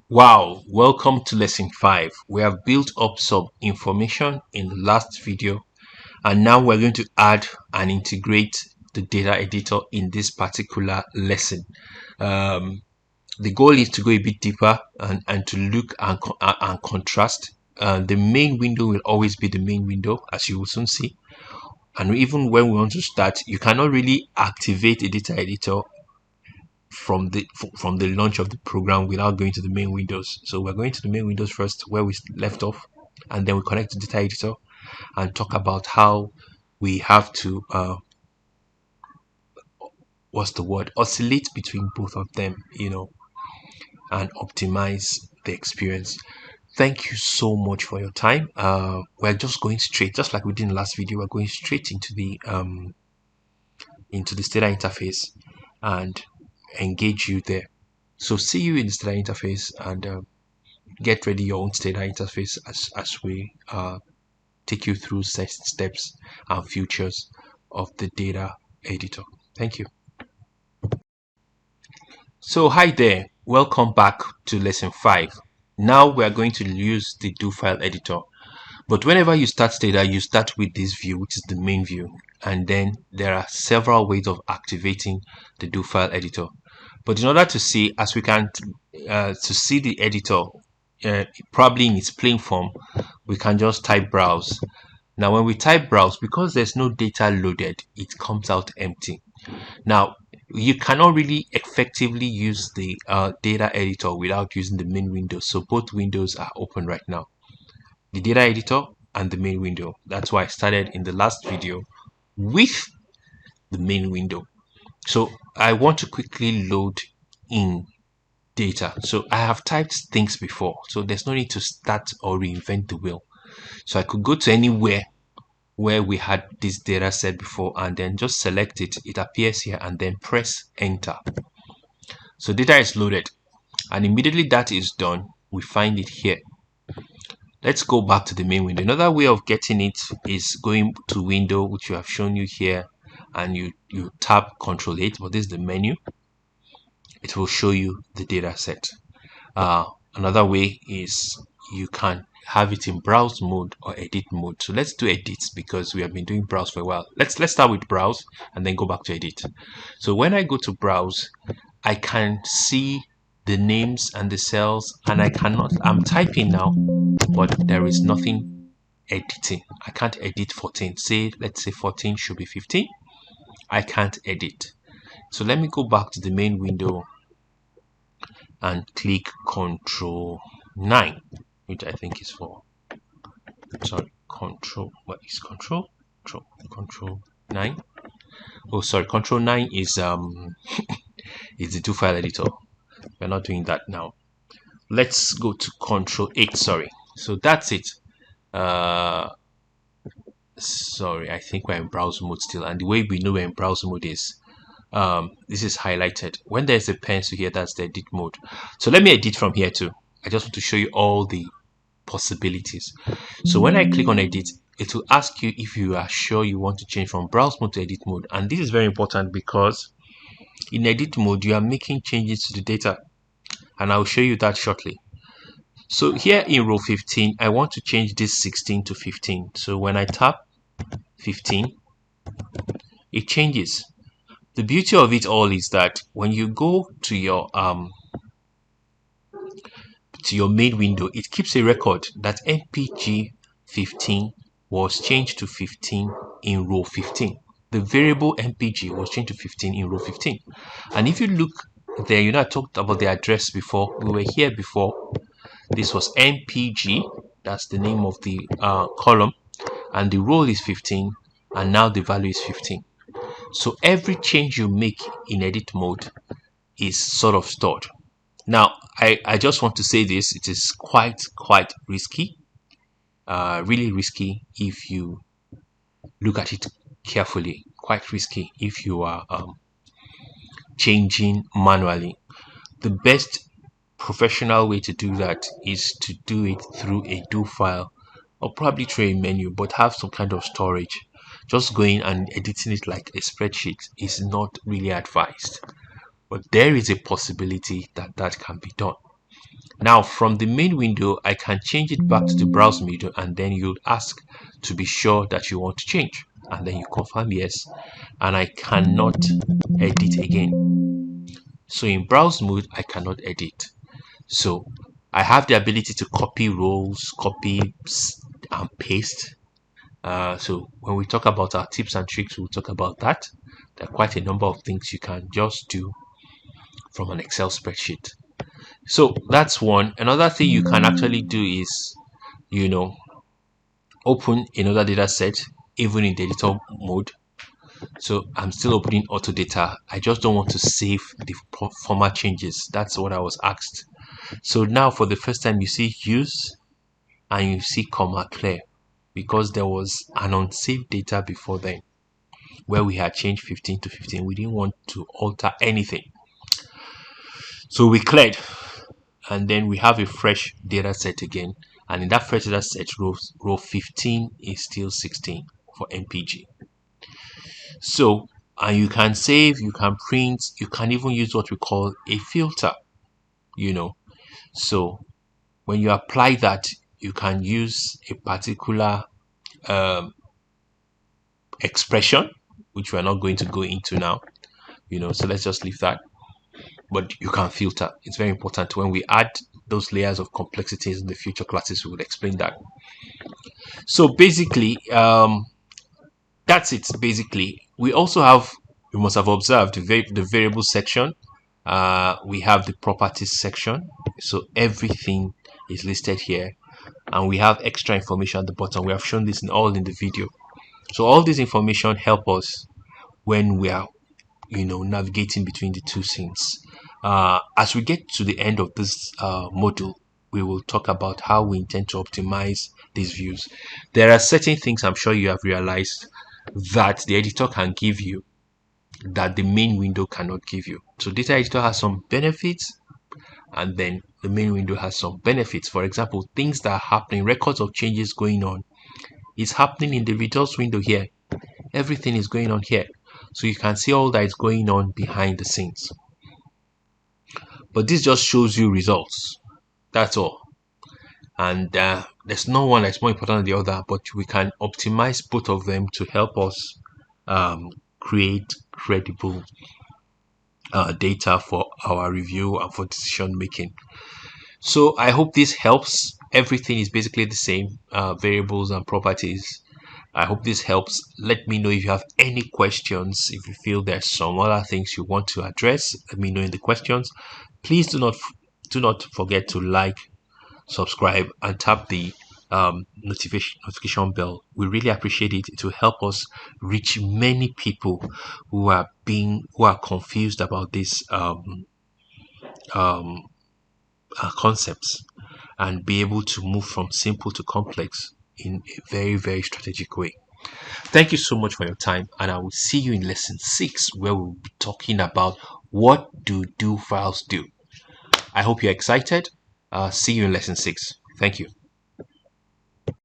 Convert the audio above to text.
Wow, welcome to lesson 5. We have built up some information in the last video, and now we're going to add and integrate the data editor in this particular lesson. Um, the goal is to go a bit deeper and to look and contrast. The main window will always be the main window, as you will soon see. And even when we want to start, you cannot really activate a data editor from the launch of the program without going to the main windows. So we're going to the main windows first where we left off, and then we connect to data editor and talk about how we have to what's the word, oscillate between both of them, and optimize the experience. Thank you so much for your time. We're just going straight, just like we did in the last video, we're going straight into the Stata interface and engage you there. So see you in the Stata interface, and get ready your own Stata interface as we take you through set steps and features of the data editor. Thank you. So hi there, welcome back to lesson 5. Now we are going to use the do file editor, but whenever you start Stata, you start with this view, which is the main view, and then there are several ways of activating the do file editor. But in order to see, as we can to see the editor probably in its plain form, we can just type browse. Now when we type browse, because there's no data loaded, it comes out empty. Now you cannot really effectively use the data editor without using the main window, so both windows are open right now, the data editor and the main window. That's why I started in the last video with the main window. So I want to quickly load in data. So I have typed things before, so there's no need to start or reinvent the wheel. So I could go to anywhere where we had this data set before and then just select it. It appears here, and then press enter. So data is loaded, and immediately that is done, we find it here. Let's go back to the main window. Another way of getting it is going to window, which I have shown you here, and you tap Control 8, but this is the menu. It will show you the data set. Another way is you can have it in browse mode or edit mode. So let's do edit because we have been doing browse for a while. Let's start with browse and then go back to edit. So when I go to browse, I can see the names and the cells, and I'm typing now, but there is nothing editing. I can't edit 14. Let's say 14 should be 15. I can't edit. So let me go back to the main window and click Control 9, which I think is for, sorry, Control, what is Control 9? Oh, sorry, Control 9 is is the do file editor. We're not doing that now. Let's go to Control 8. Sorry, so that's it. Sorry, I think we're in browse mode still, and the way we know we're in browse mode is this is highlighted. When there's a pencil here, that's the edit mode. So let me edit from here too. I just want to show you all the possibilities. So when I click on edit, it will ask you if you are sure you want to change from browse mode to edit mode. And this is very important because in edit mode, you are making changes to the data, and I'll show you that shortly. So here in row 15, I want to change this 16 to 15. So when I tap 15, it changes. The beauty of it all is that when you go to your main window, it keeps a record that MPG 15 was changed to 15 in row 15. The variable MPG was changed to 15 in row 15. And if you look there, I talked about the address before. We were here before. This was MPG. That's the name of the column. And the row is 15. And now the value is 15. So every change you make in edit mode is sort of stored. Now, I just want to say this, it is quite risky, really risky if you look at it carefully, quite risky if you are changing manually. The best professional way to do that is to do it through a do file or probably through a menu, but have some kind of storage. Just going and editing it like a spreadsheet is not really advised, but there is a possibility that that can be done. Now from the main window, I can change it back to the browse mode, and then you'll ask to be sure that you want to change, and then you confirm yes, and I cannot edit again. So in browse mode, I cannot edit. So I have the ability to copy rows, copy and paste. So when we talk about our tips and tricks, we'll talk about that. There are quite a number of things you can just do from an Excel spreadsheet. So that's one. Another thing you can actually do is, you know, open another data set even in the editor mode. So I'm still opening auto data. I just don't want to save the former changes. That's what I was asked. So now for the first time you see use and you see comma clear, because there was an unsaved data before then where we had changed 15 to 15. We didn't want to alter anything. So we cleared, and then we have a fresh data set again. And in that fresh data set, row 15 is still 16 for MPG. So, and you can save, you can print, you can even use what we call a filter, you know. So when you apply that, you can use a particular expression, which we're not going to go into now, so let's just leave that. But you can filter. It's very important. When we add those layers of complexities in the future classes, we will explain that. So basically, that's it. Basically, we also have, you must have observed the variable section. We have the properties section. So everything is listed here, and we have extra information at the bottom. We have shown this in the video. So all this information help us when we are, navigating between the two scenes. As we get to the end of this module, we will talk about how we intend to optimize these views. There are certain things I'm sure you have realized that the editor can give you that the main window cannot give you. So data editor has some benefits, and then the main window has some benefits. For example, things that are happening, records of changes going on, is happening in the results window here. Everything is going on here. So you can see all that is going on behind the scenes. But this just shows you results. That's all. And there's no one that's more important than the other, but we can optimize both of them to help us create credible data for our review and for decision making. So I hope this helps. Everything is basically the same, variables and properties. I hope this helps. Let me know if you have any questions. If you feel there's some other things you want to address, let me know in the questions. Please do not forget to like, subscribe, and tap the notification bell. We really appreciate it. It will help us reach many people who are confused about this concepts, and be able to move from simple to complex in a very, very strategic way. Thank you so much for your time, and I will see you in lesson 6, where we'll be talking about what do files do. I hope you're excited. See you in lesson 6. Thank you.